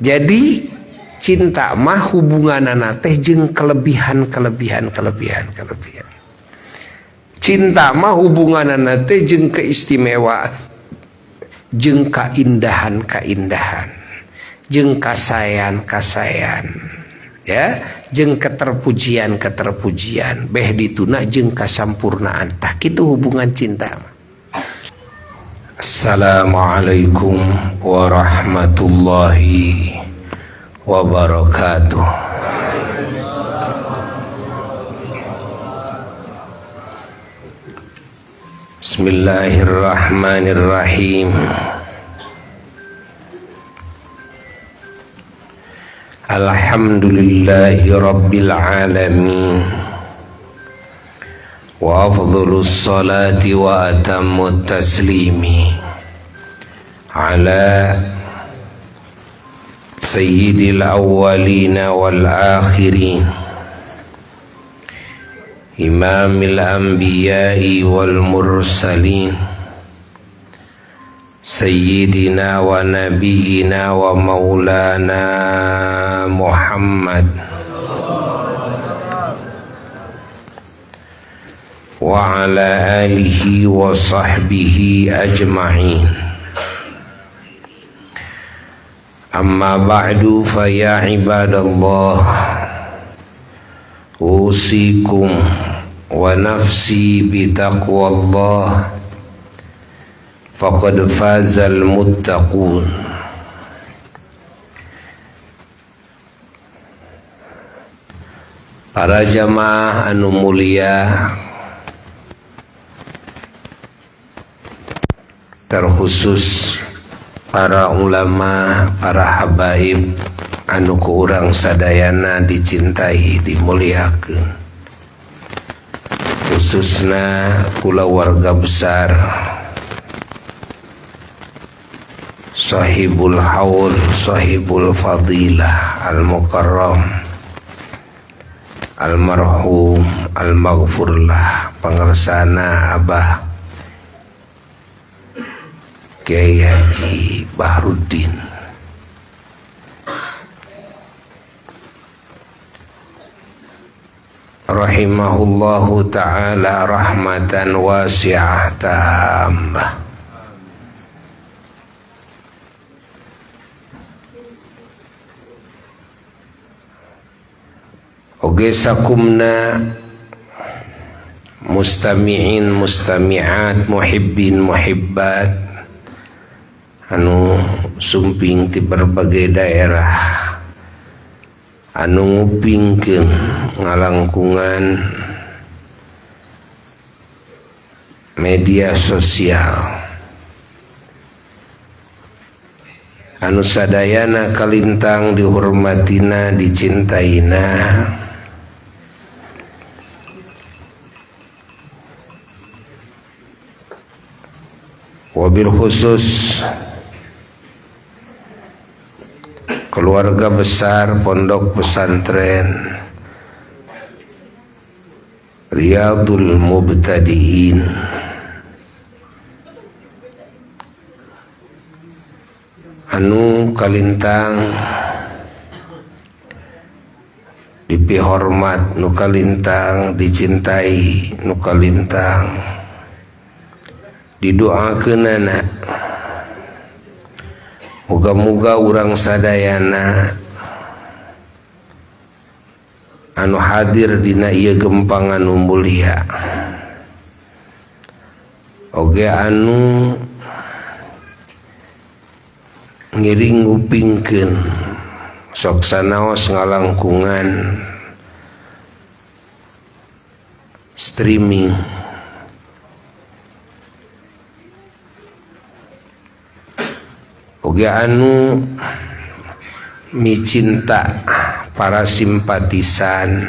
Jadi cinta mah hubunganana teh jeung kelebihan. Cinta mah hubunganana teh jeung keistimewaan, jeung kaindahan, jeung kasayan, ya, jeung keterpujian, beh dituna jeung kasampurnaan. Tah kitu hubungan cinta. Assalamualaikum warahmatullahi wabarakatuh. Bismillahirrahmanirrahim. Alhamdulillahi rabbil alamin. Wa afdhalus salati wa atammut taslimi ala sayyidil awwalina wal akhirin, imamil anbiya'i wal mursalin, sayyidina wa nabiyyina wa maulana Muhammad wa ala alihi wa sahbihi ajma'in. Amma ba'du, fa ya ibadallah, usikum wa nafsi bitaqwallah, faqad fazal muttaqun. Para jamaah anu mulia, terkhusus para ulama, para habaib anu ku urang sadayana dicintai, dimuliakeun, khususna keluarga besar sahibul haul, sahibul fadilah al-mukarram almarhum al-maghfurlah pangersana Abah Kiai Haji Bahruddin. Rahimahullahu ta'ala rahmatan wasi'ah tambah. Oge sakumna mustami'in, mustami'at, muhibbin, muhibbat anu sumping ti berbagai daerah, anu ngupingkeun ngalangkungan media sosial, anu sadayana kalintang dihormatina, dicintaina, wabil khusus keluarga besar pondok pesantren Riyadul Mubtadiin, anu kalintang dipihormat, nu kalintang dicintai, nu kalintang didoakeunana. Muga-muga urang sadayana anu hadir dina ieu gempang anu mulia, oge anu ngiring ngupingkeun sok sanaos ngalangkungan streaming, oge anu micinta para simpatisan,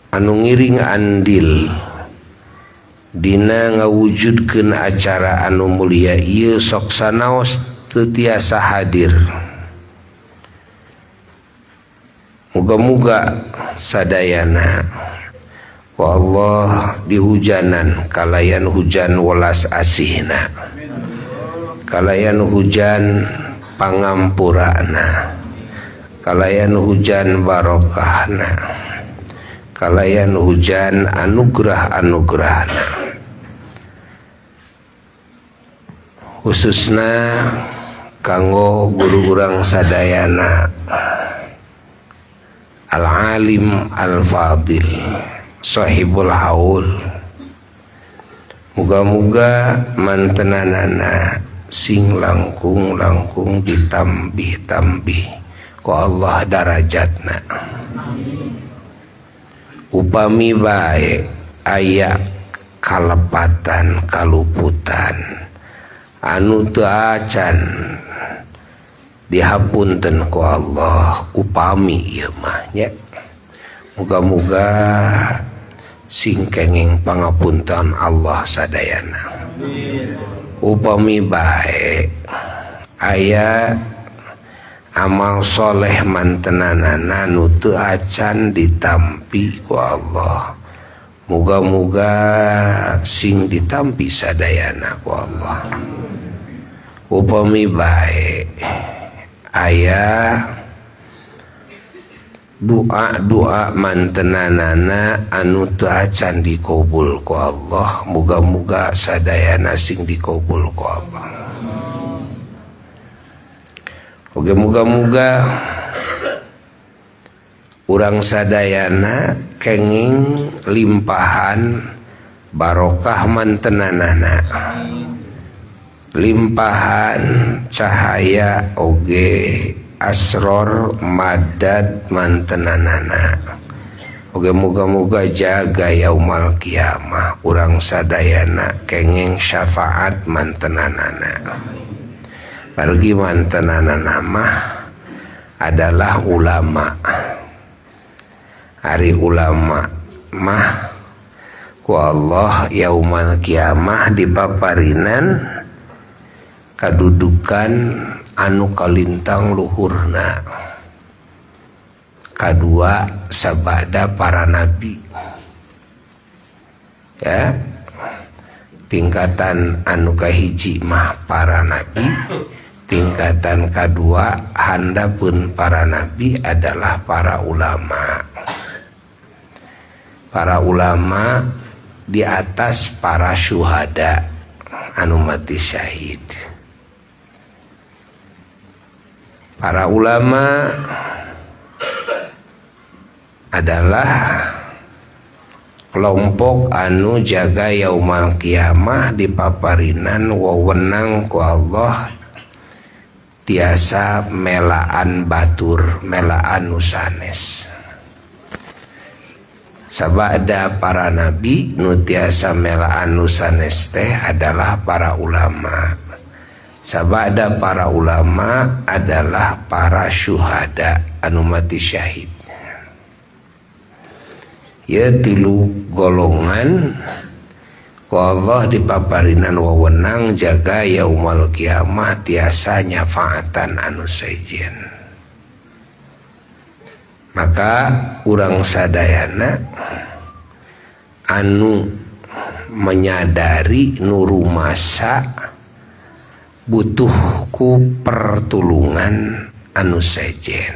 anu ngiring andil dina ngawujudkeun acara anu mulia ieu sok sanaos teu tiasa hadir. Muga-muga sadayana wa Allah dihujanan kalayan hujan welas asihna, kalayan hujan pangampurana, kalayan hujan barokahna, kalayan hujan anugerahna, khususna kanggo guru urang sadayana al-alim al-fadil sahibul haul, muga-muga mantenanana sing langkung ditambih-tambih ku Allah darajatna. Upami bae aya kalepatan kaluputan anu teu acan dihapunten ku Allah, upami ieu mah nya. Muga-muga sing kenging pangapunten Allah sadayana. Upami bae aya amal soleh mantenanana nu teu acan ditampi ku Allah, muga-muga sing ditampi sadayana ku Allah. Upami bae aya doa mantenanana anu teu acan dikabul ku Allah, muga-muga sadayana sing dikabul ku Allah. Oke, muga-muga urang sadayana kenging limpahan barokah mantenanana, limpahan cahaya oge asror madad mantenanana. Oge muga-muga jaga yaumal kiamah urang sadayana kenging syafaat mantenanana. Pergi mantenanana mah adalah ulama. Hari ulama mah ku Allah yaumal kiamah dipaparinan kadudukan anu kalintang luhurna, kadua sabada para nabi, ya. Tingkatan anu kahiji mah para nabi, tingkatan kedua handapun para nabi adalah para ulama. Para ulama di atas para syuhada anu mati syahid. Para ulama adalah kelompok anu jaga yaumal kiamah dipaparinan wewenang ku Allah tiasa melaan batur, melaan nusanes. Sabada para nabi nu tiasa melaan nusanes teh adalah para ulama. Sabada para ulama adalah para syuhada anu mati syahid. Ya tilu golongan ku Allah dipaparinan wewenang jaga yaumal kiamah tiasa nyafaatan anu sejen. Maka urang sadayana anu menyadari nurumasa butuh ku pertulungan anu sejen.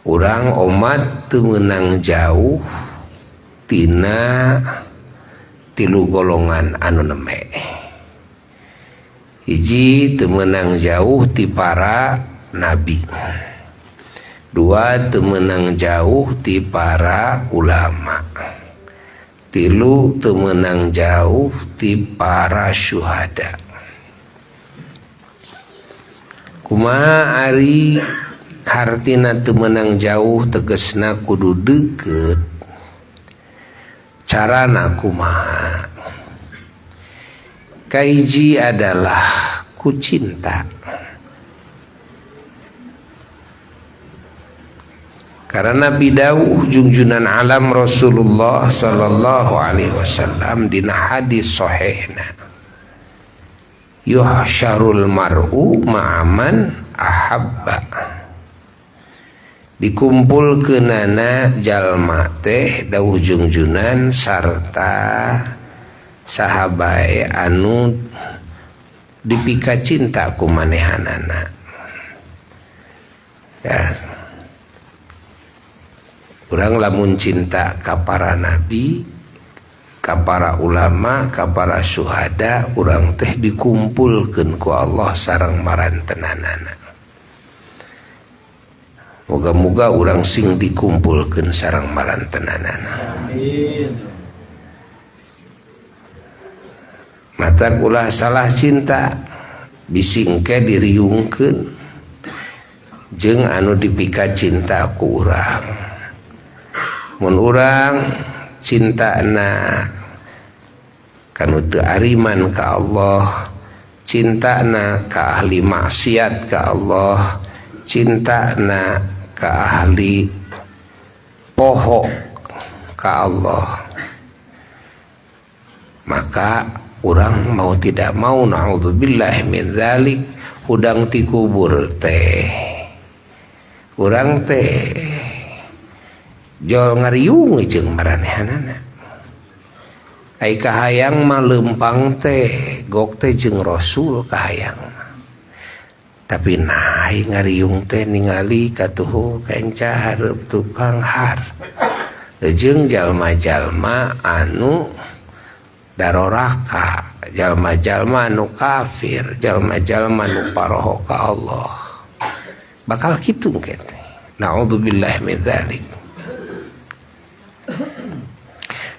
Urang umat teu meunang jauh tina tilu golongan anu neme. Hiji teu meunang jauh ti para nabi. Dua teu meunang jauh ti para ulama. Tilu teu meunang jauh ti para syuhada. Kumaha ari hartina teu meunang jauh tegesna kudu deukeut. Carana kumaha? Kahiji adalah ku cinta. Karena Nabi dawuh junjunan alam Rasulullah sallallahu alaihi wasallam dina hadis sahihna, yuhsyarul mar'u ma'aman ahabba. Dikumpulkeunana jalma teh dawuh junjunan sarta sahabae anu dipika cinta ku manehanana. Ya. Urang lamun cinta ka para nabi, ka para ulama, ka para syuhada, urang teh dikumpulkeun ku Allah sareng marantenanana. Moga-moga urang sing dikumpulkeun sareng marantenanana. Amin. Matak ulah salah cinta bisingke diriungkeun jeung anu dipika cinta ku urang. Mun urang cintana kanu teu ariman ka Allah, cintana ka ahli maksiat ka Allah, cintana ka ahli poho ka Allah, maka urang mau tidak mau naudzubillah min dzalik hudang ti kubur teh urang teh jol ngariung jeung maranehanana. Ai kahayang mah leumpang teh gok teh jeung Rasul kahayang. Tapi naai ngariung teh ningali katuhu kenca hareup tukang har. Jeung jalma-jalma anu daroraka, jalma-jalma anu kafir, jalma-jalma anu paroho ka Allah. Bakal kitu kete. Naudzubillah min dzalik.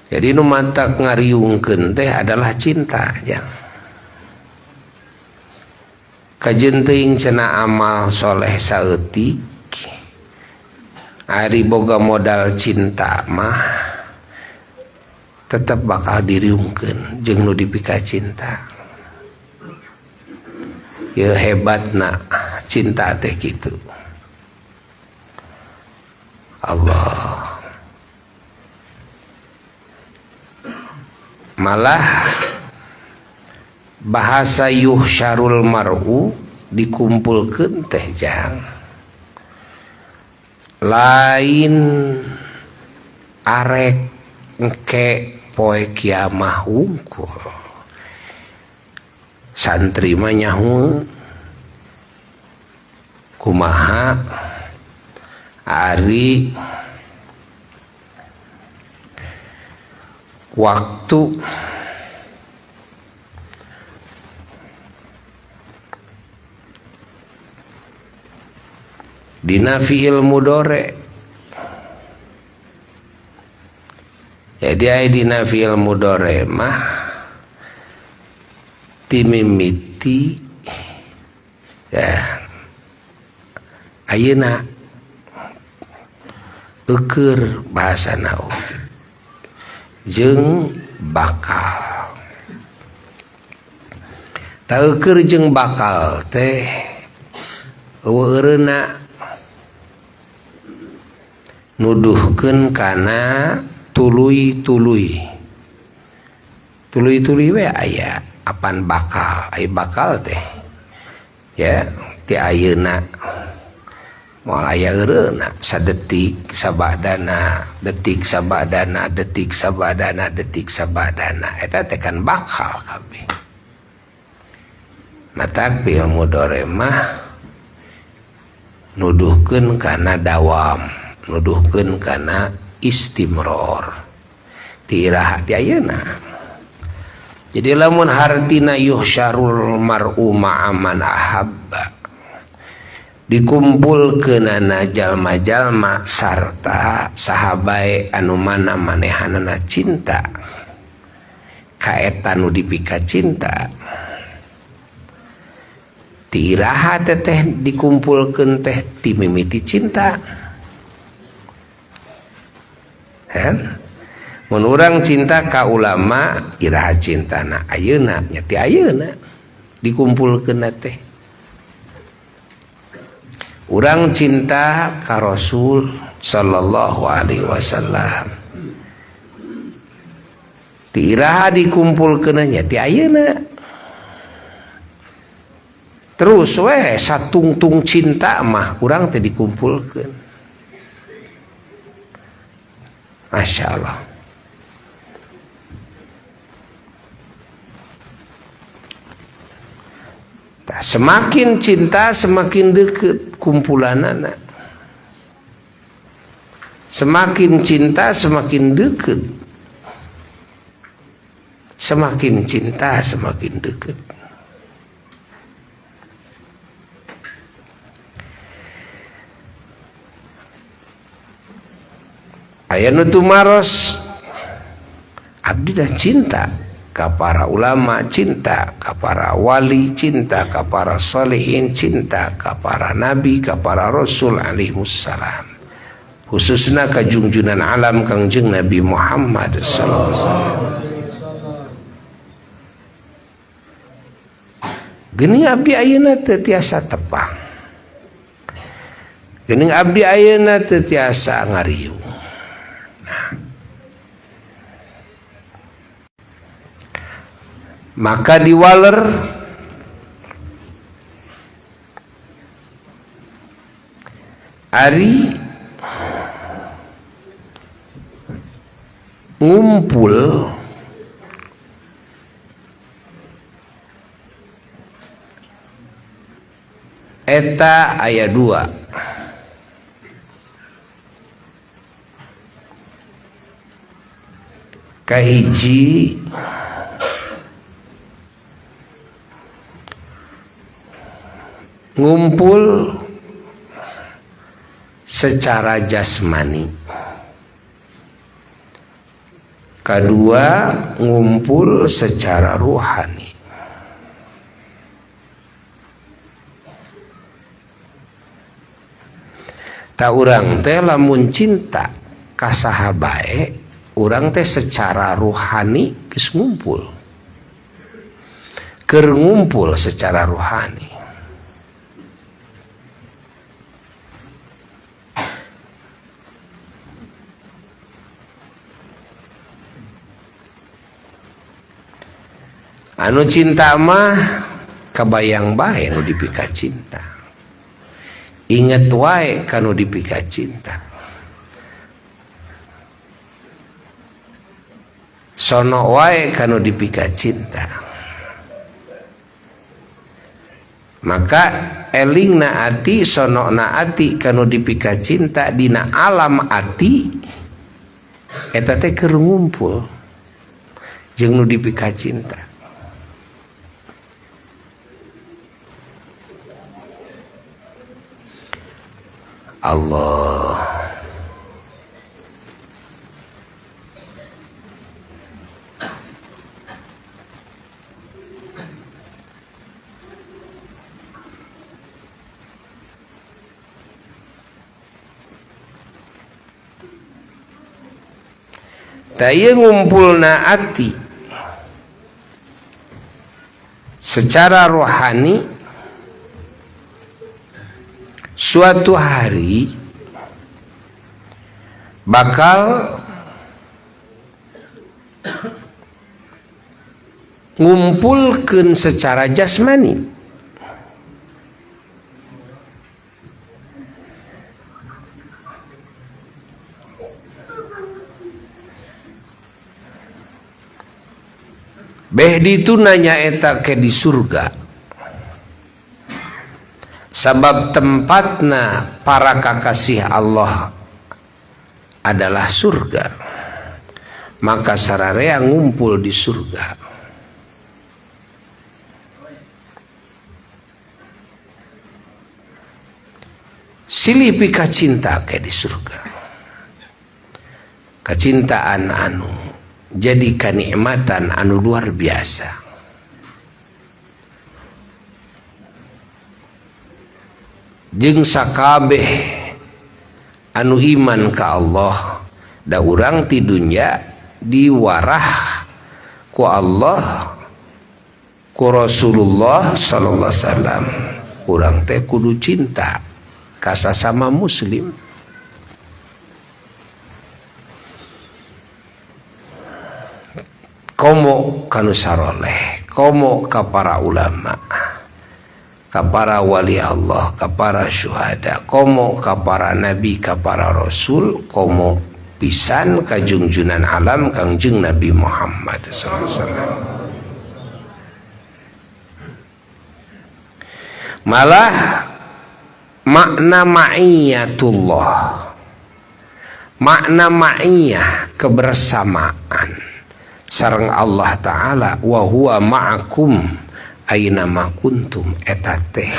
Jadi nu mantak ngariungkeun teh adalah cinta jang. Kajeun teuing cenah amal soleh saeutik ari boga modal cinta mah tetep bakal diriungkeun jeung nu dipika cinta. Ye hebatna cinta teh kitu. Allah malah bahasa yuhsyarul mar'u dikumpulkeun teh jang lain arek engke poe kiamah wungkul santri mah nyaho kumaha ari waktu dina fi'il mudhari. Jadi aya dina fi'il mudhari mah timimiti ya ayeuna eukeur bahasana oge jeung bakal. Taeukeur jeung bakal teh eueureuna nuduhkeun kana tuluy-tuluy. Tuluy-tuluy we aya apan bakal, ai bakal teh ya ti ayeuna moal aya eureuna sadetik sabadana, detik sabadana, detik sabadana, detik sabadana eta teh kan bakal kabeh. Matak fi'il mudhari mah nuduhkeun kana dawam, nuduhkeun kana istimror ti iraha ti ayeuna. Jadi lamun hartina yuhsyarul mar'u ma'aman ahabba dikumpulkeunana jalma-jalma sarta sahabae anu mana manehanana cinta ka eta nu dipika cinta ti iraha teh dikumpulkeun teh ti mimiti cinta. Mun urang cinta ka ulama iraha cintana ayeuna nya ti ayeuna dikumpulkeun teh. Urang cinta ka Rasul sallallahu alaihi wasallam ti iraha dikumpulkeun nya ti ayeuna. Terus we satungtung cinta mah urang teh dikumpulkeun. Masya Allah. Semakin cinta semakin dekat kumpulan anak. Semakin cinta semakin dekat. Semakin cinta semakin dekat. Aya nu tumaros abdi dah cinta ka para ulama, cinta ka para wali, cinta ka para solehin, cinta ka para nabi, ka para rasul alaihissalam, khususna ka junjunan alam Kangjeng Nabi Muhammad sallallahu alaihi wasallam. Geuning abdi ayeuna teu tiasa tepang, geuning abdi ayeuna teu tiasa ngariung. Maka diwaler ari ngumpul eta aya 2. Kahiji ngumpul secara jasmani, kedua ngumpul secara ruhani. Ta urang teh lamun cinta ka saha bae, urang teh secara ruhani geus ngumpul, keur ngumpul secara ruhani. Anu cinta mah kabayang bae nu dipika cinta, inget wae kanu dipika cinta, sono wae kanu dipika cinta. Maka elingna ati, sonona ati kanu dipika cinta dina alam ati, eta teh keur ngumpul jeung nu dipika cinta. Allah taya ngumpulna ati secara rohani. Suatu hari bakal ngumpulkeun secara jasmani. Beh dituna nyaeta ke di surga. Sabab tempatna para kakasih Allah adalah surga, maka sararea ngumpul di surga. Silih pika cinta ke di surga, kecintaan anu jadi kenikmatan anu luar biasa. Jeung sakabeh anu iman ka Allah da urang ti dunya diwarah ku Allah ku Rasulullah sallallahu alaihi wasallam, urang teh kudu cinta ka sasama muslim. Komo kanu saroleh, komo ka para ulama, ka para wali Allah, ka para syuhada, komo ka para nabi, ka para rasul, komo pisan ka junjunan alam Kangjeng Nabi Muhammad sallallahu alaihi wasallam. Malah makna ma'iyatullah, makna ma'iyah kebersamaan sareng Allah Ta'ala, wa huwa ma'akum aina ma kuntum, eta teh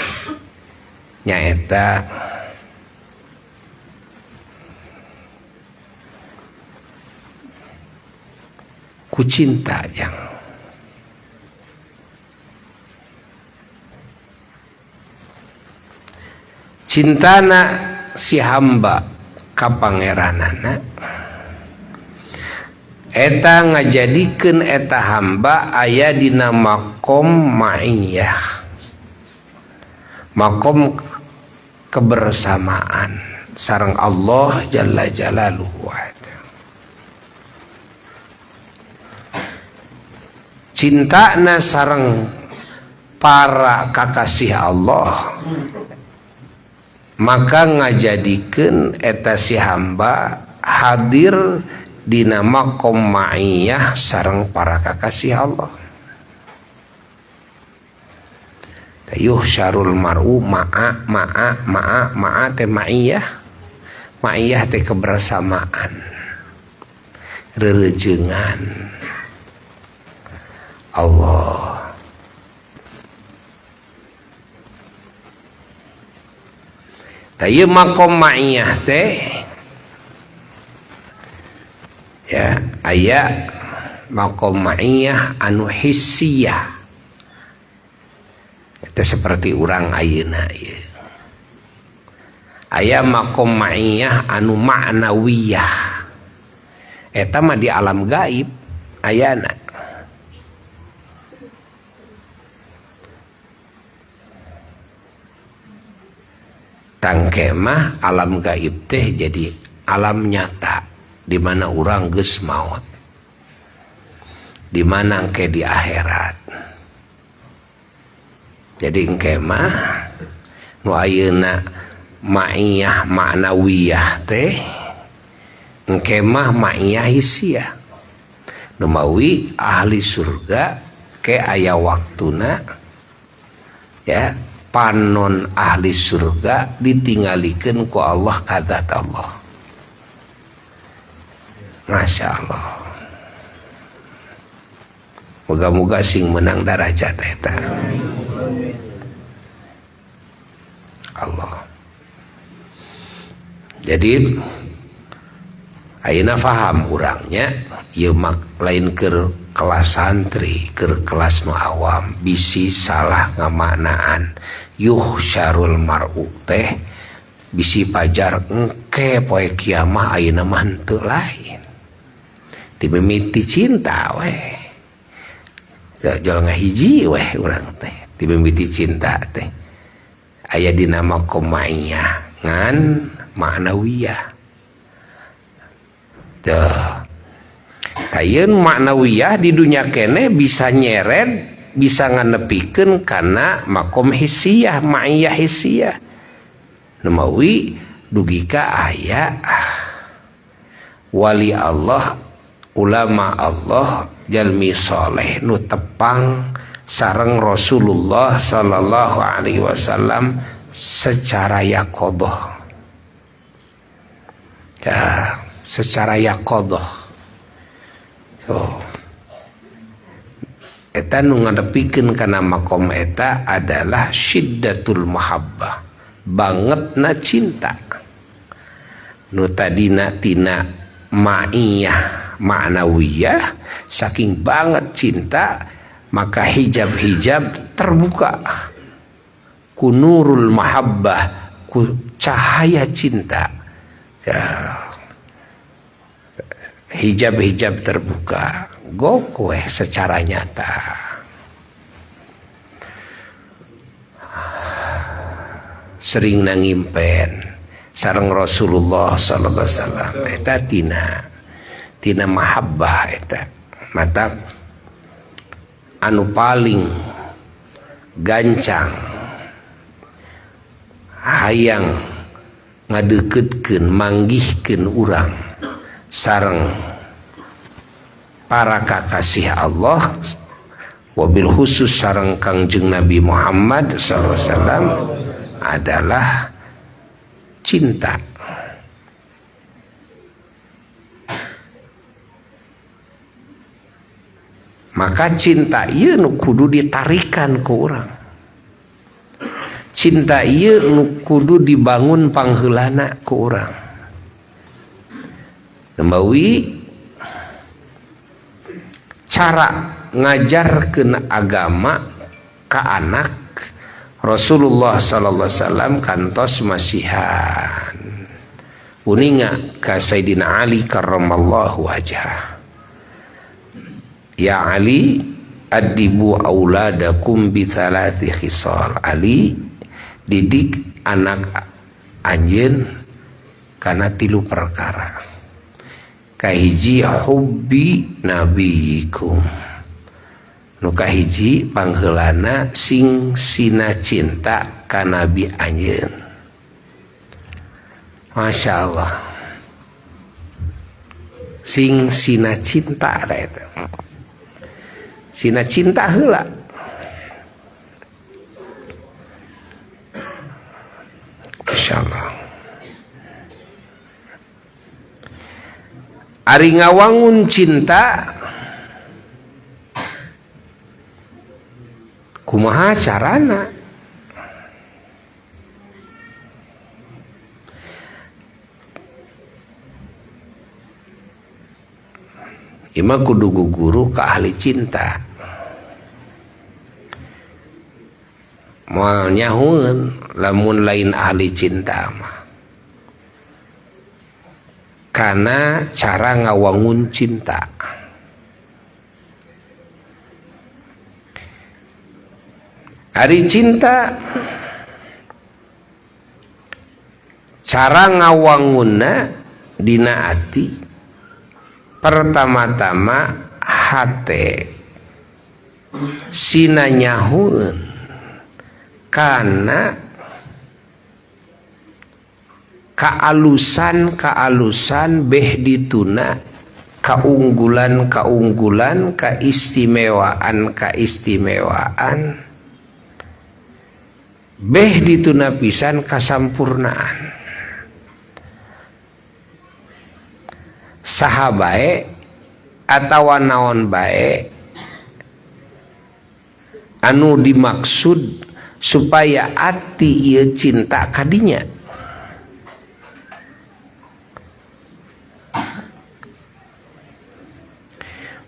nyaeta ku cinta yang cintana si hamba ka pangeranana eta ngajadikeun eta hamba aya dina makom ma'iyah, makom kebersamaan sareng Allah jalla jalaluhu. Cintana sareng para kakasih Allah maka ngajadikeun eta si hamba hadir dina makom ma'iyah sareng para kakasih Allah. Tayuh syarul mar'u ma'a teh ma'iyah, ma'iyah teh kebersamaan, rerejengan Allah. Tayuh makom ma'iyah teh ya aya makom ma'iyah anu hissiyah, itu seperti urang ayeuna ieu. Aya makom ma'iyah anu ma'nawiyah, eta mah di alam gaib ayana. Tangke mah alam gaib teh jadi alam nyata di mana urang geus maot, di mana engke di akhirat. Jadi engke mah nu ayeuna ma'iyah ma'nawiyah teh engke mah ma'iyah hissiyah. Nu mawi ahli surga ke aya waktuna ya panon ahli surga ditinggalikeun ku Allah kadat Allah. Masya Allah. Moga-moga sing menang darajat eta. Allah. Jadi ayeuna faham urangnya ieu mak lain keur kelas santri, keur kelas nu awam bisi salah ngamaknaan yuh syarul mar'u teh bisi pajar engke poe kiamah ayeuna mah henteu lain. Ti mimiti cinta weh. Jol ngahiji weh urang teh. Ti mimiti cinta teh. Aya dina makom ma'iyah ngan ma'nawiyah. Tuh. Kayeun ma'nawiyah di dunia kene bisa nyeret, bisa nganepikeun kana makom hissiyah, ma'iyah hissiyah. Numawi dugi ka aya wali Allah, ulama Allah, jalmi soleh nu tepang sareng Rasulullah sallallahu alaihi wasallam secara yaqadhah. Ya, secara yaqadhah. Eta nu ngadepikeun kana makom eta adalah syiddatul mahabbah, bangetna cinta. Nu tadina tina ma'iyah ma'nawiyah, saking banget cinta maka hijab-hijab terbuka ku nurul mahabbah, ku cahaya cinta ya. Hijab-hijab terbuka gokweh secara nyata. Sering nangimpen sareng Rasulullah sallallahu alaihi wasallam eta tina mahabbah eta mata anu paling gancang hayang ngadeukeutkeun manggihkeun urang sareng para kakasih Allah wabil khusus sareng Kangjeng Nabi Muhammad SAW adalah cinta. Maka cinta ieu nu kudu ditarikan ke urang. Cinta ieu nu kudu dibangun pangheulana ke urang. Nembawi cara ngajarkeun agama ka anak Rasulullah sallallahu alaihi wasallam kantos masihan uninga ka Sayyidina Ali karramallahu wajhah. Ya Ali, adibu auladakum bi thalathi khisal. Ali, didik anak anjeun kana 3 perkara. Kahiji hubbi nabiyikum. Nu kahiji pangheulana sing sina cinta ka nabi anjeun. Masya Allah. Sing sina cinta da eta. Sina cinta heula. Insyaallah. Ari ngawangun cinta kumaha carana? Ima kudu guguru ka ahli cinta. Moal nyahueun lamun lain ahli cinta mah. Kana cara ngawangun cinta. Ari cinta cara ngawangunna dina ati. Pertama-tama hate sina nyahueun kana kaalusan beh dituna kaunggulan kaistimewaan beh dituna pisan kasampurnaan. Saha bae atawa naon bae anu dimaksud supaya ati ieu cinta kadinya.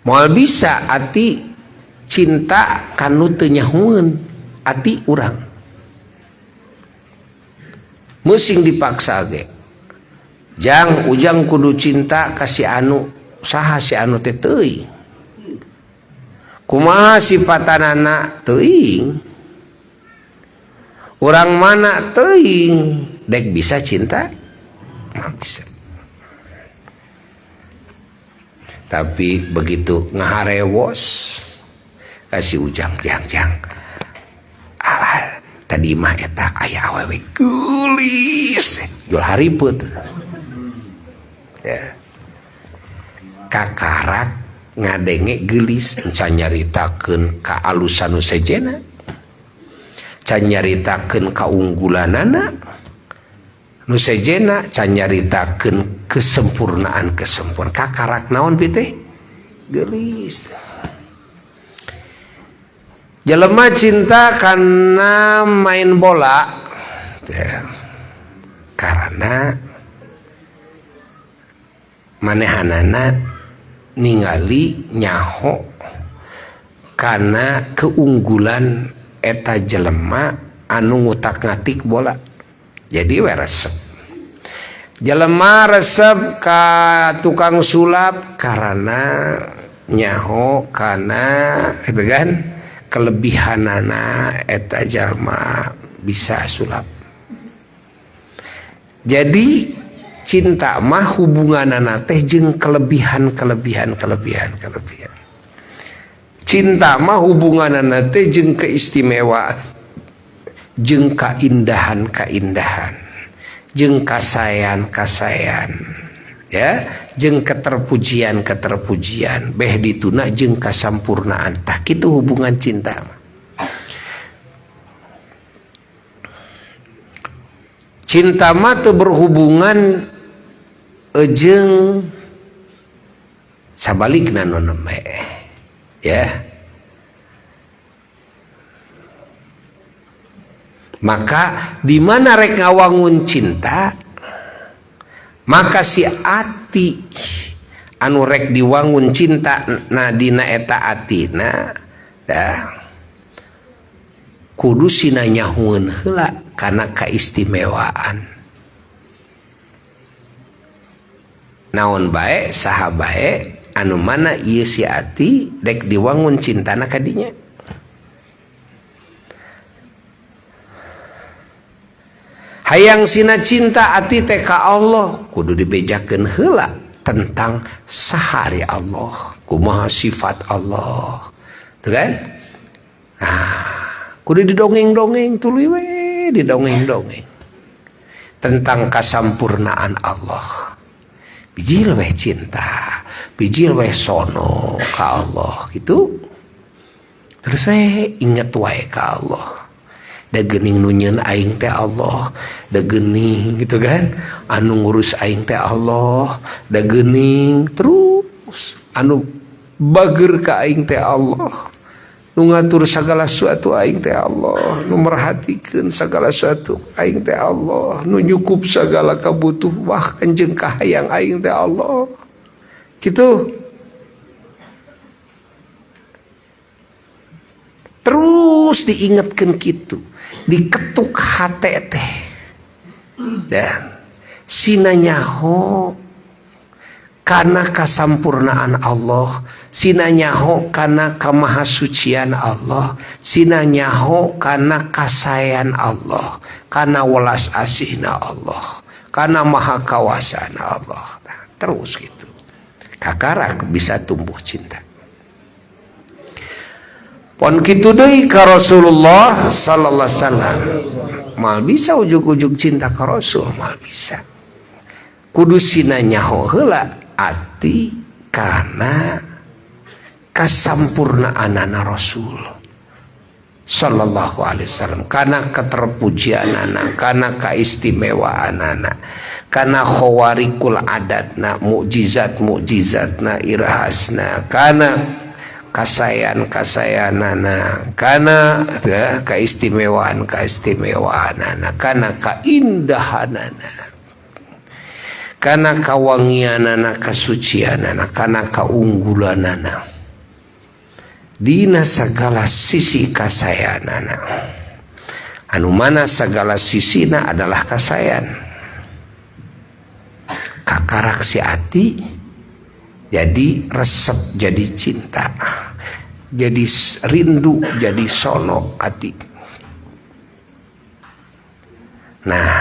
Moal bisa ati cinta kanu teu nyahueun ati urang. Musing dipaksa ge. Jang ujang kudu cinta kasih anu saha si anu teh teuing. Kumaha sipatanana teuing. Urang mana teuing dek bisa cinta? Mah bisa. Tapi begitu ngaharewos kasih ujang jang. Alah tadi mah eta aya awewe geulis jual hariput. Ya. Kakarak ngadenge geulis can nyaritakeun kaalusan nu sejena, can nyaritakeun kaunggulanana nu sejena, can nyaritakeun kesempurnaan kakarak naon bi teh geulis. Jelema cinta karena main bola ya. Karena manehanana ningali nyaho karena keunggulan eta jelema anu ngutak-ngatik bola. Jadi we resep. Jelema resep ka tukang sulap karena nyaho kana itu kan kelebihanana eta jalma bisa sulap. Jadi cinta mah hubunganana teh jeung kelebihan. Cinta mah hubunganana teh jeung keistimewaan, jeung kaindahan, jeung kasayan. ya, jeung keterpujian beh dituna jeung kasampurnaan. Tah kitu hubungan cinta. Cinta mah teu berhubungan jeung sabalikna nu neme, ya. Maka di mana rek ngawangun cinta, maka si ati anu rek diwangun cinta na dina eta atina kudu sina nyahueun heula kana kaistimewaan. Naon bae saha bae anu mana ieu si ati rek diwangun cintana ka dinya. Hayang sina cinta ati teh ka Allah kudu dibejakeun heula tentang sahari Allah, kumaha sifat Allah. Tuh kan? Kudu didongeng-dongeng tuluy we, didongeng-dongeng tentang kasampurnaan Allah. Bijil we cinta, bijil we sono ka Allah gitu. Terus we inget wae ka Allah. Da geuning nu nyieun aing teh Allah, da geuning gitu kan, anu ngurus aing teh Allah, da geuning terus anu bageur ka aing teh Allah, nu ngatur sagala sesuatu aing teh Allah, nu merhatikeun sagala sesuatu aing teh Allah, nu nyukup sagala kabutuh bahkan jeung kahayang aing teh Allah. Gitu. Terus diingatkan gitu, diketuk hati teh, dan sinanyaho karena kasampurnaan Allah, sinanyaho karena kamahasucian Allah, sinanyaho karena kasayan Allah, karena welas asihna Allah, karena maha kawasan Allah. Nah, terus gitu, kakarak bisa tumbuh cinta. Pon kitu deui ka Rasulullah sallallahu alaihi wasallam. Mal bisa ujug-ujug cinta ka Rasul, mal bisa. Kudu sina nyaho heula ati kana kasampurnaanana Rasul sallallahu alaihi wasallam, kana keterpujianana, kana kaistimewaanana, kana khawarikul adatna, mukjizat-mukjizatna, irhasna, kana kasayan-kasayanana, kana kaistimewaan-kaistimewaanana, kana kaindahanana, kana kawangianana, kasucianana, kana kaunggulanana dina sagala sisi kasayanana, anu mana sagala sisina adalah kasayan. Kakarak si ati jadi resep, jadi cinta, jadi rindu, jadi sono hati. Nah,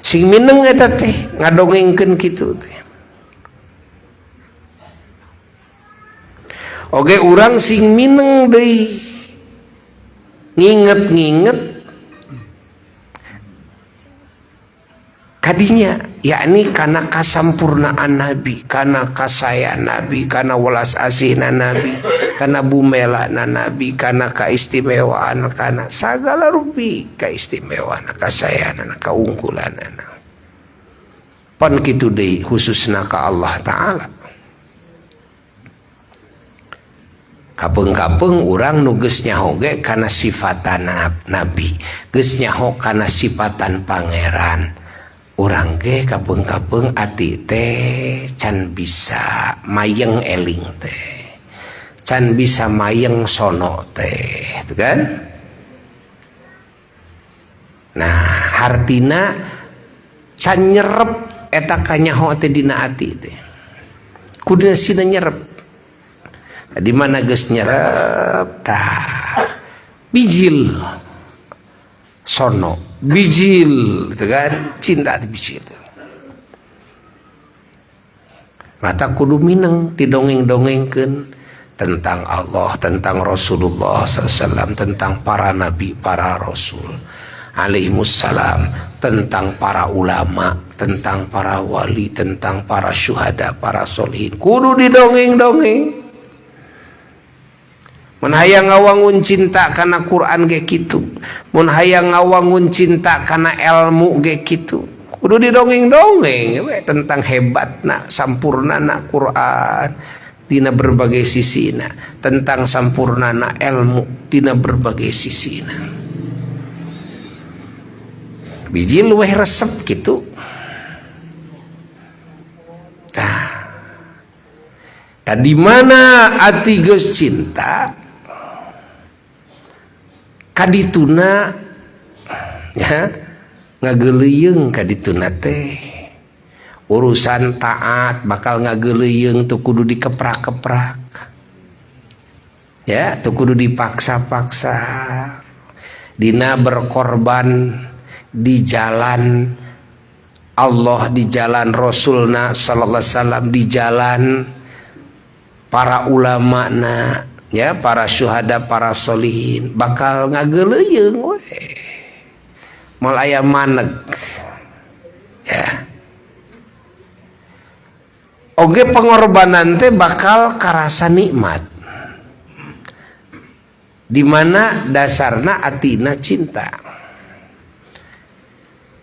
sing mineng eta teh ngadongengkeun kitu teh. Oge urang sing mineng deui nginget-nginget kadinya, yakni karena kasampurnaan Nabi, karena kasayan Nabi, karena welas asihna Nabi, karena bumelana Nabi, karena kaistimewaan, karena sagala rupi kaistimewaan, kasayanan, kaunggulanana. Pan kitu deui khususna ka Allah Ta'ala. Kapeung-kapeung urang nu geus nyaho ge kana sifatan Nabi, geus nyaho kana sifatan pangeran. Urang ge kapeung-kapeung ati teh can bisa mayeng eling teh, can bisa mayeng sono teh, itu kan? Nah, hartina can nyerep eta kanyaho teh dina ati teh. Kuduna sina nyerep. Di mana geus nyerep tah bijil sono, bijil gitu kan, cinta di bijil. Mata kudu mineng didongeng-dongengkeun tentang Allah, tentang Rasulullah SAW, tentang para nabi, para rasul alaihimussalam, tentang para ulama, tentang para wali, tentang para syuhada, para solihin, kudu didongeng-dongeng. Mun hayang ngawangun cinta kana Quran ge kitu, mun hayang ngawangun cinta kana ilmu ge kitu, kudu didongeng-dongeng we tentang hebatna, sampurnana Quran dina berbagai sisina, tentang sampurnana ilmu dina berbagai sisina. Biji luweh resep gitu. Di mana ati geus cinta kadituna ya ngageuleuyeung kadituna teh urusan taat bakal ngageuleuyeung teu kudu dikeprak-keprak ya, teu kudu dipaksa-paksa, dina berkorban di jalan Allah, di jalan Rasulna sallallahu alaihi wasallam, di jalan para ulama na ya, para syuhada, para solihin bakal ngageuleuyeung we moal aya maneg ya. Oge pengorbanan teh bakal karasa nikmat, di mana dasarna atina cinta.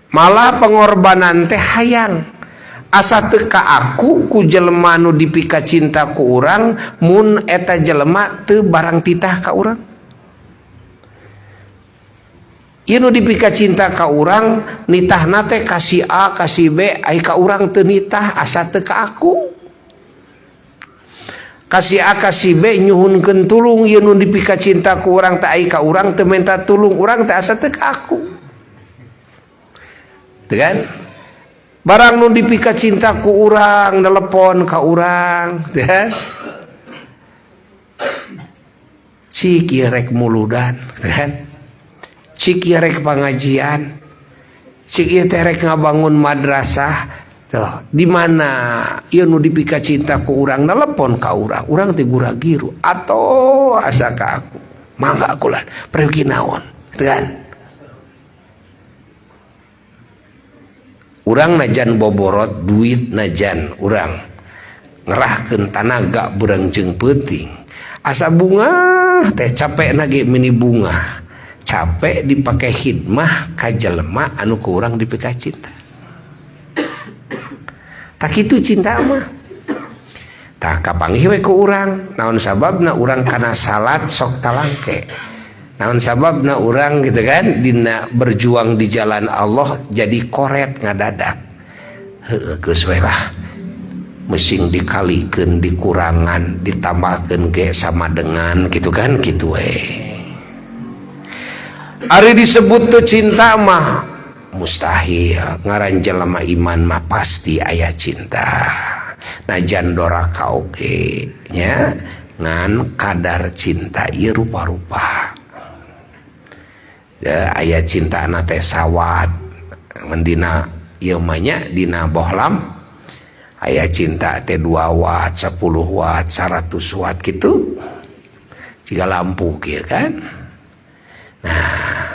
Malah pengorbanan teh hayang asa teu ka aku ku jelema nu dipika cinta ku urang mun eta jelema teu barang titah ka urang. Ieu nu dipika cinta ka urang nitahna teh ka si A ka si B, ai ka urang teu nitah asa teu ka aku. Ka si A ka si B nyuhunkeun tulung, ieu nu dipika cinta ku urang teh ai ka urang teu minta tulung, urang teh asa teu ka aku. Teu kan? Barang nu dipika cinta ku urang telepon ka urang teh kan, cik ieu rek muludan teh kan, cik ieu rek pangajian, cik ieu teh rek ngabangun madrasah tuh. Di mana ieu nu dipika cinta ku urang telepon ka urang, urang teh gura-giru atoh asa ka aku, mangga aku lan pergi naon teh kan. Urang najan boborot duit, najan urang ngerahkeun tanaga beurang jeung peuting, asa bunga teh capek nage mini bunga, capek dipake khidmah ka jelema anu ku urang dipika cinta. Tak kitu cinta mah. Tak kapanggih we ku urang, naon sababna urang kana salat sok talangke, naon sababna urang gitu kan dina berjuang di jalan Allah jadi koret ngadadak. Heueuh geus we lah, meusing dikalikeun dikurangan ditambahkeun ge sama dengan gitu kan, gitu we. Ari disebut teu cinta mah mustahil, ngaran jelema iman mah pasti aya cinta. Najan doraka oge nya ngan kadar cinta ieu rupa-rupa. Aya cinta anak teh sawat mendina ieu mah nya dina bohlam, aya cinta teh 2 watt 10 watt 100 watt gitu jika lampu kieu kan. Nah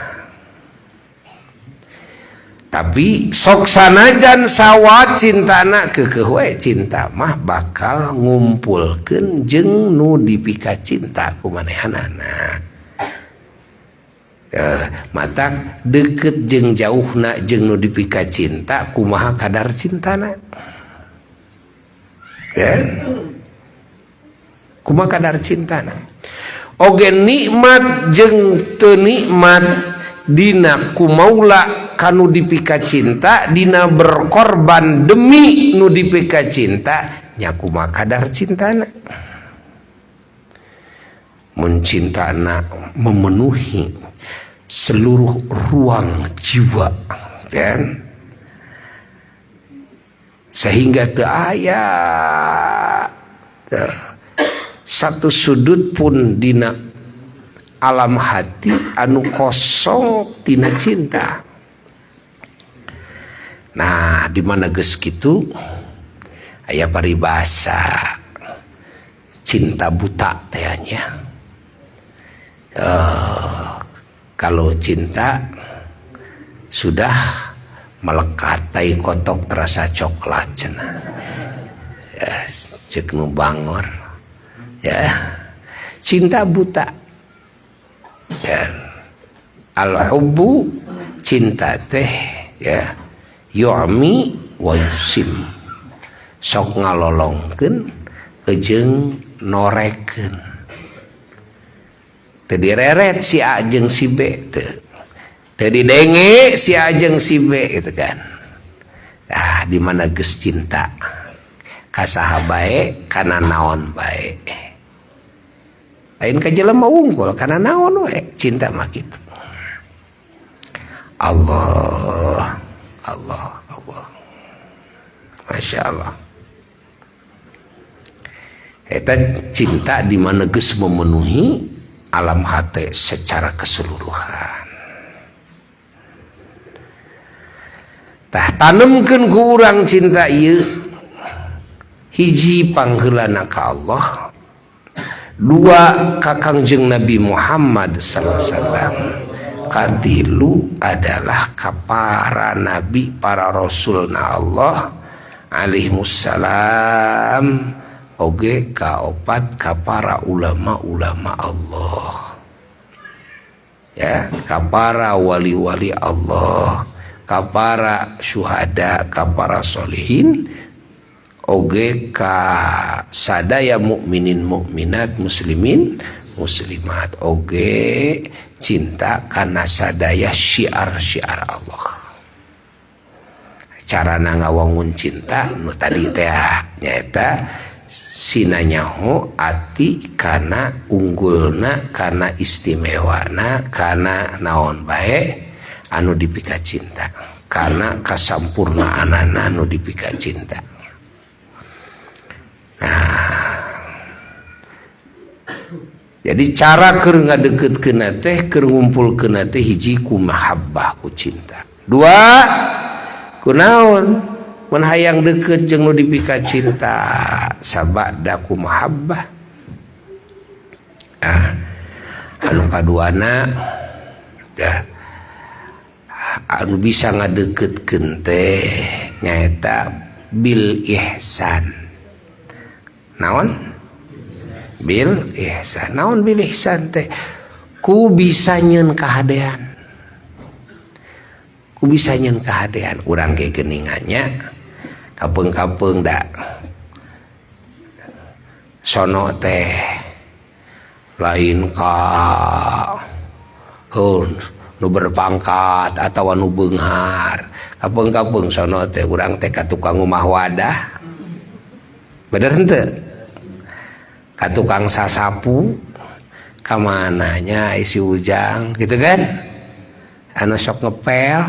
tapi sok sanajan sawat cintana keukeuh we, cinta mah bakal ngumpulkeun jeung nu dipika cinta ku manehanana. Matak deket jeung jauhna jeung nu dipika cinta kumaha kadar cintana ya, kumaha kadar cintana. Oge nikmat jeung teu nikmat dina kumaula kanu dipika cinta, dina berkorban demi nu dipika cinta nya kumaha kadar cintana. Mun cintana memenuhi seluruh ruang jiwa kan, sehingga teu aya satu sudut pun dina alam hati anu kosong tina cinta. Nah di mana geus kitu aya paribasa cinta buta teh nya. Kalau cinta sudah melekat tai kotok terasa coklat cenah ya ceuk nu bangor ya cinta buta ya al-hubbu cinta teh ya yu'mi wa yusim sok ngalolongkeun jeung norekeun teu direret si A jeung si B teu didenge si A jeung si B gitu kan. Di mana geus cinta ka saha bae kana naon bae lain ka jelema unggul kana naon we cinta mah kitu. Allah Masya Allah eta cinta di mana geus memenuhi alam hati secara keseluruhan. Tah tanemkeun ku urang cinta ieu hiji pangheulana ka Allah, dua ka Kangjeng Nabi Muhammad sallallahu alaihi wasallam, katilu adalah ka para nabi para rasulna Allah alaihi wassalam, oge kaopat ka para ulama-ulama Allah ya, ka para wali-wali Allah, ka para syuhada, ka para solihin, oge ka sadaya mukminin mukminat muslimin muslimat, oge cinta kana sadaya syiar-syiar Allah. Carana ngawangun cinta nu tadi teh nyaeta sinanyaho ati kana unggulna, kana istimewana, kana naon bae anu dipika cinta, kana kasampurnaanana anu dipika cinta. Jadi cara keur ngadeukeutkeun teh, keur ngumpulkeun teh hiji ku mahabbah ku cinta. Dua ku naon? Mun hayang deukeut jeung nu dipika cinta, sabada ku mahabbah. Anu kaduana dah anu bisa ngadeukeutkeun teh nyaeta bil ihsan. Naon? Bil ihsan. Naon bil ihsan teh? Ku bisa nyeun kahadean. Ku bisa nyeun kahadean urang ge geuningannya kapeung-kapeung da sono teh lain ka nu berpangkat atawa nu beunghar, kapeung-kapeung sono teh urang teh ka tukang umah wadah, bener henteu? Ka tukang sasapu, ka mananya isi ujang gitu kan, anu sok ngepel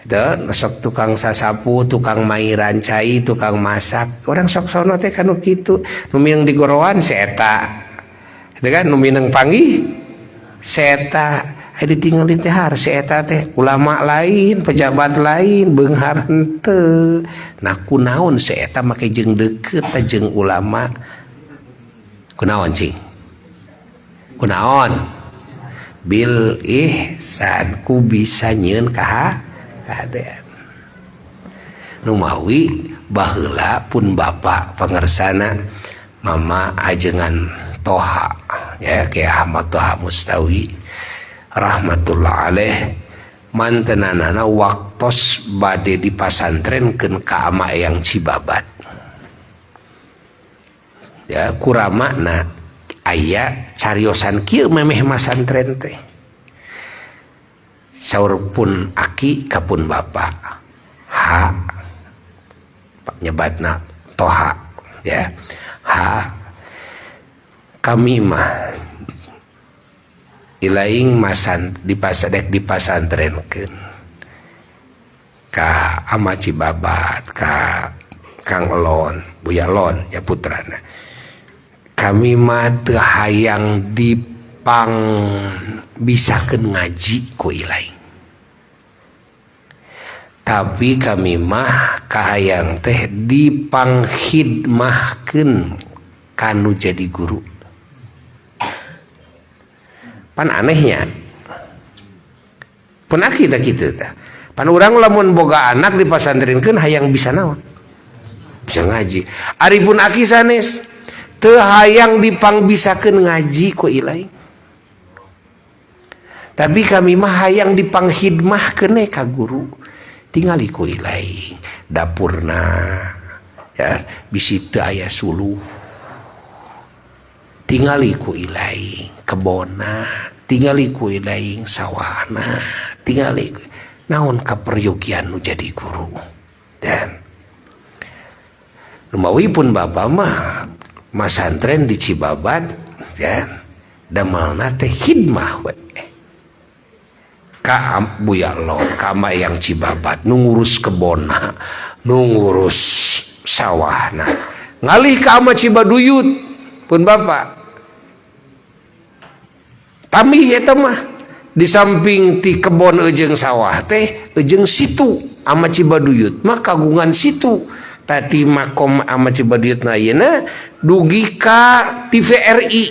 itu sok tukang sasapu, tukang mairan cai, tukang masak, orang sok sono teh kanu kitu, nu mineng digorowan si eta itu kan, nu mineng panggih si eta, ditinggalin teh har si eta teh ulama lain, pejabat lain, beunghar henteu. Nah kunaon si eta make jeung deukeut jeung ulama, kunaon cing? Kunaon? Bil ihsan, ku bisa nyeun kahadean. Nu mawi baheula pun bapak pangersana mama ajengan Toha ya, Kiai Ahmad Toha Mustawi rahmatullah alaih, mantenanana waktos bade di pasantrenkeun ka ama yang Cibabat ya, kuramana aya cariosan kieu memeh masantren teh, saur pun aki kapun bapak ha nyebatna Toha ya, ha kami mah ilaing masan dipasadek dipasantrenkeun ka ama Cibabat, ka Kang Elon, Buya Lon ya putrana, kami mah teu hayang dipang bisakeun ngaji ku ilaing, tapi kami mah kahayang teh dipang khidmahkeun kanu jadi guru. Pan anehnya pun aki tak kitu tah, Pan urang lamun boga anak di pasantrenkeun hayang bisa naon? Bisa ngaji. Ari pun aki sanes teu hayang dipangbisakeun ngaji ku ilai. Tapi kami mah hayang dipanghidmahkeun ka guru. Tingali ku ilai dapurna ya bisi teu aya suluh. Tingali ku ilai kebona, tingali ku ilai sawahna, tingali naon kaperyogian nu jadi guru. Dan lumawi pun bapak mah masantren di Cibabat dan damalna teh hidmah we. Ka Buya Lon kama yang Cibabat nu ngurus kebona, nu ngurus sawahna. Ngalih ka ama Cibaduyut pun bapak. Tamih eta mah di samping ti kebon ejeng sawah teh ejeng situ ama Cibaduyut mah kagungan situ. Tadi makom ama Cibaduyut na ayeuna dugi ka TVRI.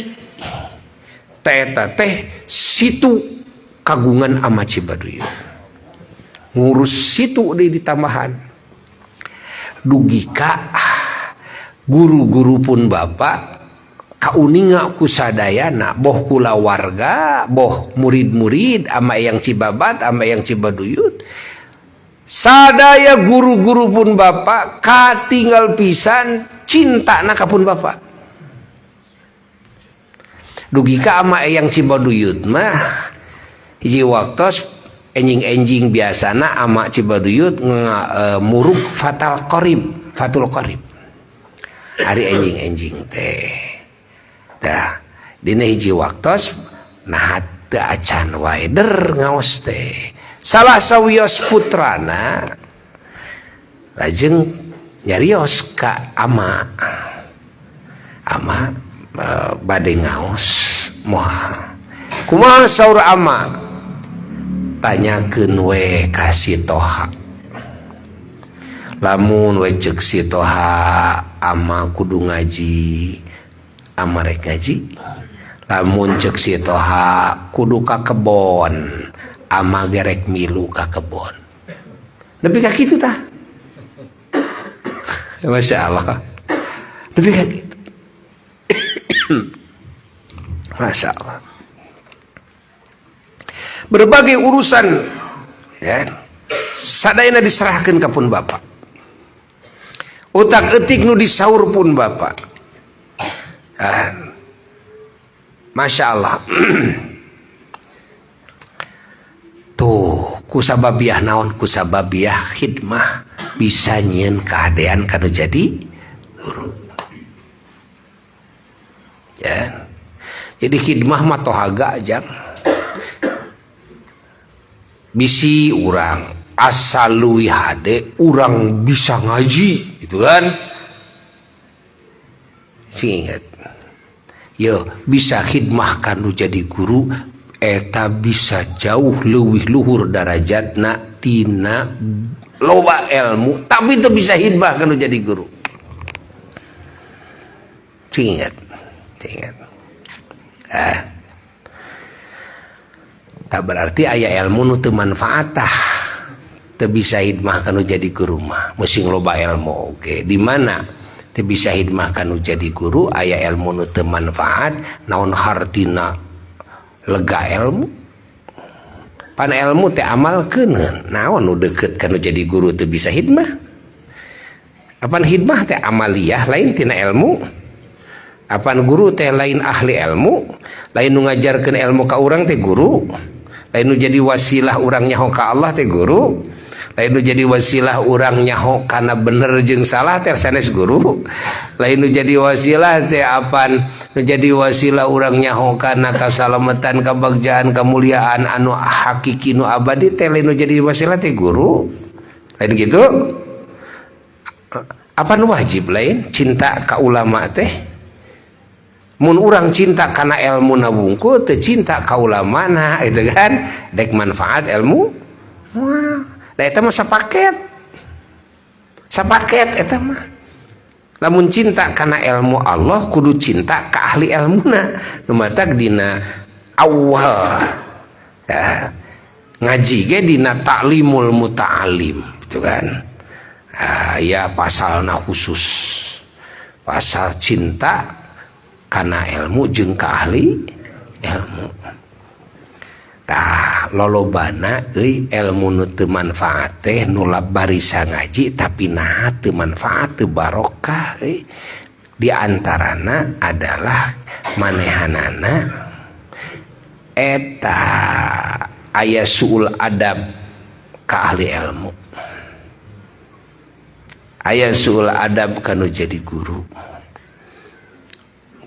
Eta teh situ kagungan ama Cibaduyut. Ngurus situ di tambahan. Dugi ka guru-guru pun bapak kauninga ku sadayana boh kula warga, boh murid-murid ama yang Cibabat, ama yang Cibaduyut. Sadaya guru-guru pun bapak katinggal pisan cinta na kapun bapak. Dugi ka ama yang Cibaduyut mah hiji waktos enjing-enjing biasana ama Cibaduyut murug Fatul Qorib. Hari enjing-enjing teh. Dah dina hiji waktos nah teu acan wae der ngaos teh. Salah sawios putrana lajeng nyarios ka ama bade ngaos moal kumaha saur ama tanyakeun we ka si Toha lamun we ceuk si Toha ama kudu ngaji ama rek ngaji lamun ceuk si Toha kudu ka kebon ama gerek milu ka kebon. Nepi ka kitu tah. Masya Allah. Nepi ka kitu. Masya Allah. Berbagai urusan ya, sadayana diserahkeun ka pun bapak. Utak etik nu disaur pun bapak. Masya Allah. Tuh kusababiah naon kusababiah khidmah bisa nyieun keadaan kanu jadi guru ya. Jadi khidmah mah tohaga aja bisi urang asal leuwih hade urang bisa ngaji gitu kan sing inget yo bisa khidmah kanu jadi guru eta bisa jauh leuwih luhur darajatna tina loba ilmu tapi itu bisa hidmah kana jadi guru. Ingat. Tak berarti aya ilmu nu teu manfaatah teu bisa hidmah kana jadi guru mah musing loba ilmu oke di mana teu bisa hidmah kana jadi guru aya ilmu nu teu manfaat naon hartina lega ilmu pan ilmu teh amalkeun naon nu deukeut kana jadi guru teu bisa hidmah apan hidmah teh amaliyah lain tina ilmu apan guru teh lain ahli ilmu lain nu ngajarkeun ilmu ka urang teh guru lain nu jadi wasilah urang nyaho ka Allah teh guru lain nu jadi wasilah urang nyaho kana bener jeung salah teh sanes guru lain nu jadi wasilah teh apan nu jadi wasilah urang nyaho kana kasalamatan kabagjaan kamuliaan anu hakiki nu abadi teh lain nu jadi wasilah teh guru lain gitu apa nu wajib lain cinta ka ulama teh mun urang cinta kana ilmu na bungkul teu cinta ka ulama na itu kan dek manfaat ilmu wah da eta mah sapaket eta mah lamun cinta kana ilmu Allah kudu cinta ka ahli ilmuna nu matak dina awal ya ngaji ge dina ta'limul muta'alim gitu kan. Ya pasalna khusus pasal cinta karena ilmu jeung ka ahli ilmu. Tah lolobana euy ilmu nu teu manfaat teh nu barisa ngaji tapi nah teu manfaat teu barokah euy. Di antarana adalah manehanana eta aya suul adab ka ahli ilmu. Aya suul adab kanu jadi guru.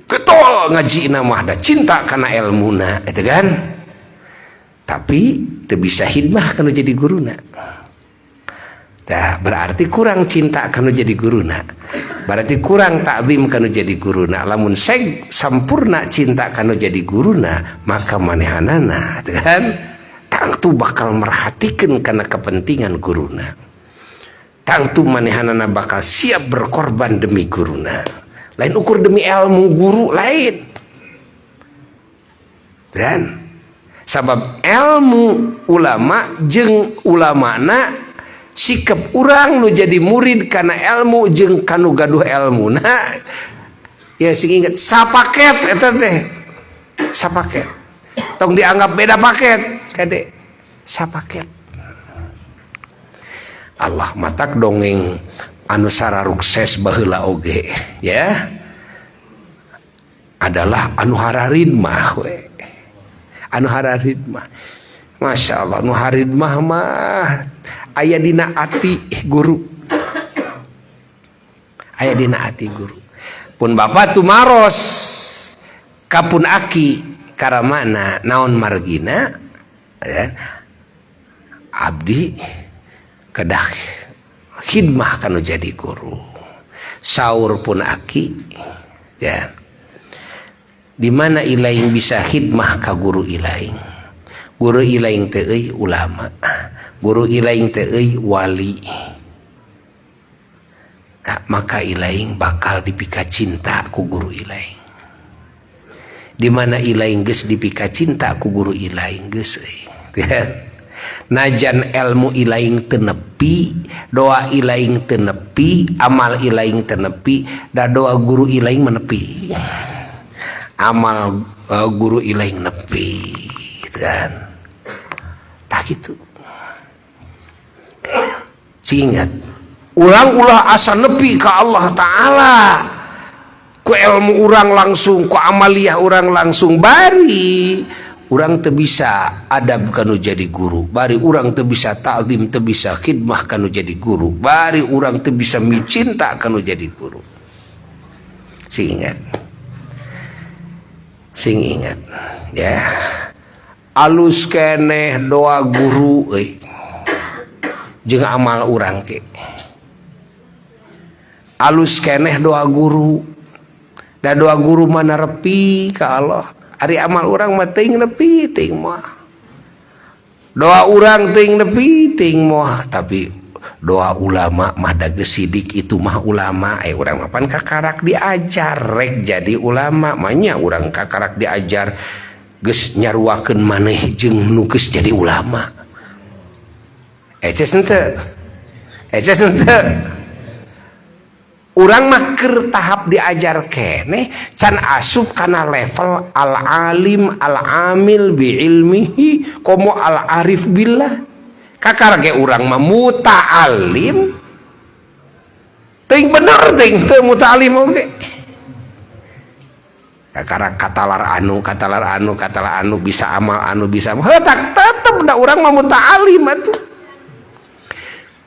Getol ngaji mah da cinta kana ilmuna eta kan. Tapi teu bisa hidmah kanu jadi guruna. Tah berarti kurang cinta kanu jadi guruna. Berarti kurang takzim kanu jadi guruna. Lamun sampurna cinta kanu jadi guruna, maka manehanana kan tangtu bakal merhatikeun kana kepentingan guruna. Tangtu manehanana bakal siap berkorban demi guruna. Lain ukur demi ilmu guru lain. Dan sabab ilmu ulama jeung ulamana sikap urang nu jadi murid karena ilmu jeung kanu gaduh ilmu. Nah, ya sing inget sapaket eta teh. Sapaket. Tong dianggap beda paket, kade. Sapaket. Allah matak dongeng anu sararukses baheula oge ya adalah anu hararidmah we. Anu hararidmah. Masya Allah anu haridmah mah aya dina ati guru. Aya dina ati guru. Pun bapak tumaros kapun aki karamana naon margina ya. Abdi kedah khidmah kanu jadi guru. Saur pun aki ya. Di mana ilaing bisa khidmah ka guru ilaing. Guru ilaing teh euy ulama. Guru ilaing teh euy wali. Nah, maka ilaing bakal dipika cinta ku guru ilaing. Di mana ilaing geus dipika cinta ku guru ilaing geus euy. Najan ilmu ilaing teu nepi, doa ilaing teu nepi, amal ilaing teu nepi, da doa guru ilaing menepi. Amal guru ilaing nepi gitu kan. Tak gitu. Ingat, ulang-ulah asa nepi ka Allah Ta'ala. Ku ilmu urang langsung, ku amaliyah urang langsung bari. Urang teu bisa adab kanu jadi guru, bari urang teu bisa ta'zim, teu bisa khidmah kanu jadi guru, bari urang teu bisa micinta kanu jadi guru. Sing ingat ya. Alus keneh doa guru euy. Jeung amal urang ke. Alus keneh doa guru. Da doa guru mana repi ka Allah. Ari amal urang mah teuing nepi teuing moal. Doa urang teuing nepi teuing moal, tapi doa ulama mah da geus sidik itu mah ulama. Urang mah pan kakarak diajar rek jadi ulama, manya urang kakarak diajar geus nyaruakeun maneh jeung nu geus jadi ulama. Eces henteu. Urang mah keur tahap diajar keneh can asup kana level al-alim al-amil bi ilmihi komo al-arif billah. Kakar ge urang mah muta'alim teuing bener teuing teu muta'alim oge. Kakar katalar anu bisa amal anu bisa heutak tetep da urang mah muta'alim atuh.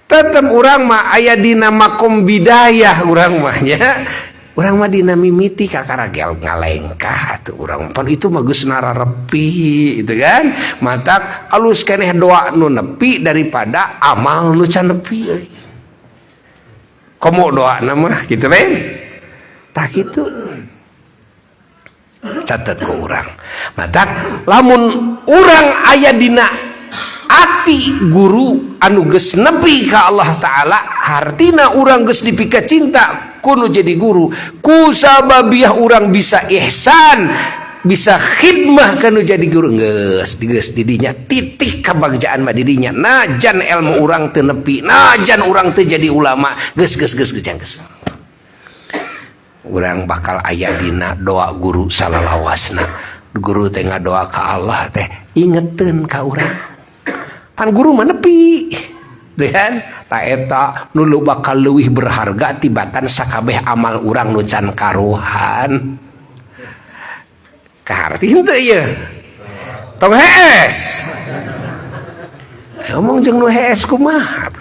Tetep urang mah aya dina makom bidayah urang mah nya. Urang mah dina mimiti kakara gel ngalengkah atuh urang pan itu mah geus nararepi itu kan. Matak alus keneh doa nu nepi daripada amal nu can nepi euy. Komo doana mah kitu lain. Tah kitu. Catet ku urang. Matak lamun urang aya dina ati guru anu geus nepi ka Allah Ta'ala, hartina urang geus dipika cinta kuno jadi guru, ku sababiah urang bisa ihsan bisa khidmah kanu jadi guru geus didinya titik kabagjaan mah didinya najan ilmu urang teu nepi najan urang teu jadi ulama geus urang bakal aya dina doa guru salalawasna guru teh ngadoa ka Allah teh ingeteun ka urang pan guru mah nepi dan ta eta nu bakal leuwih berharga tibatan sakabeh amal urang nu can karuhan kaharti henteu ieu tong hees ngomong jeung nu hees kumaha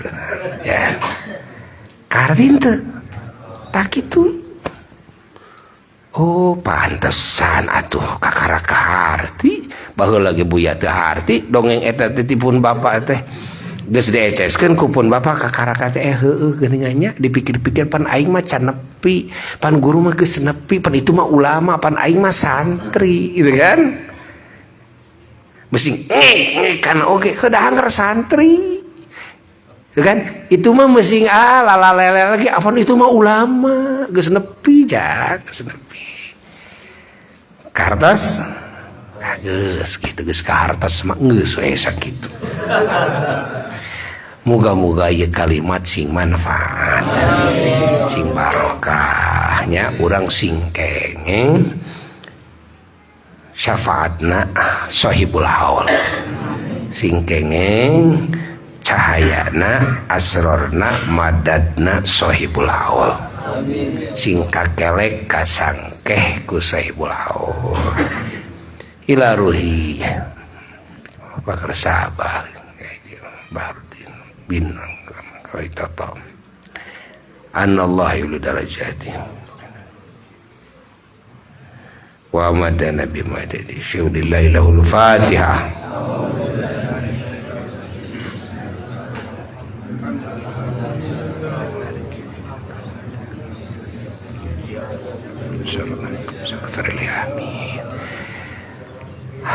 ya kaharti henteu tak kitu oh pantesan atuh kakara kaharti baheula ge buya teu harti dongeng eta titipun bapa teh geus dieceskeun ku pun bapa kakara teh heueuh geuningannya dipikir-pikir pan aing mah can nepi pan guru mah geus nepi pan itu mah ulama pan aing mah santri gitu kan mesti kan oge heudah santri gitu kan itu mah mesti lalalele lagi apa itu mah ulama geus nepi jak geus nepi kartos geus kitu geus ka hartos mah geus we sakitu muga-muga ieu kalimat sing manfaat sing barokahnya urang sing kengeng syafaatna sahibul haul sing kengeng cahayana asrorna madadna sahibul haul sing kakelek kasangkeh ku sahibul haul ila ruhi bakal sahabat Bahruddin bin Kawaitoto anallah yulu darajati wa madana bimadadi syudillahi lahul fatihah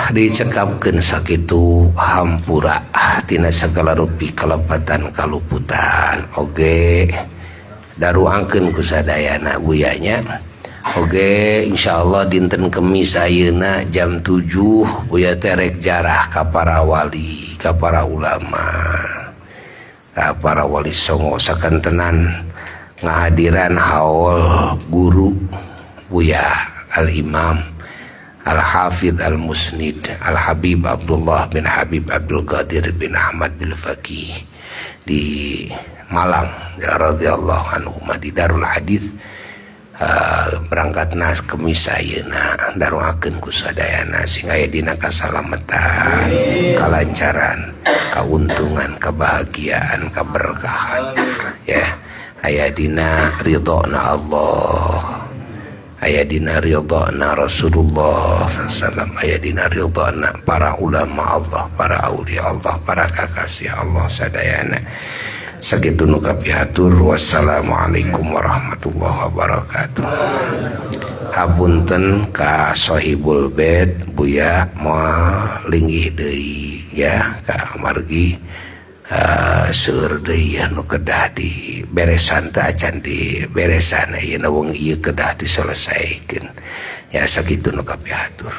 dicekapkeun sakitu hampura tina segala rupi kalepatan kaluputan oge daruangkeun ku sadayana buyanya oge insyaallah dinten Kemis ayeuna jam 7 buya teh rek jarah ka para wali ka para ulama ka para wali songo sakantenan ngahadiran haul guru buya al-imam Al-Hafidh Al-Musnid Al-Habib Abdullah bin Habib Abdul Qadir bin Ahmad bin Faqih di Malang ya radhiyallahu anhu di Darul Hadis berangkat nas Kemis ayeuna daruakeun ku sadayana sing aya dina kasalamatan kalancaran kauntungan kebahagiaan keberkahan ya aya dina ridhona Allah aya dina ridhona Rasulullah sallallahu aya dina ridhona para ulama Allah para aulia Allah para kekasih Allah sadayana sakitu nu kapihatur wassalamualaikum warahmatullahi wabarakatuh hapunten ka sahibul bait buya moal linggih deui ya ka margi seueur deui anu kedah di beresan teh acan di beresan ayeuna wong ieu kedah diselesaikeun ya sakitu nu kapihatur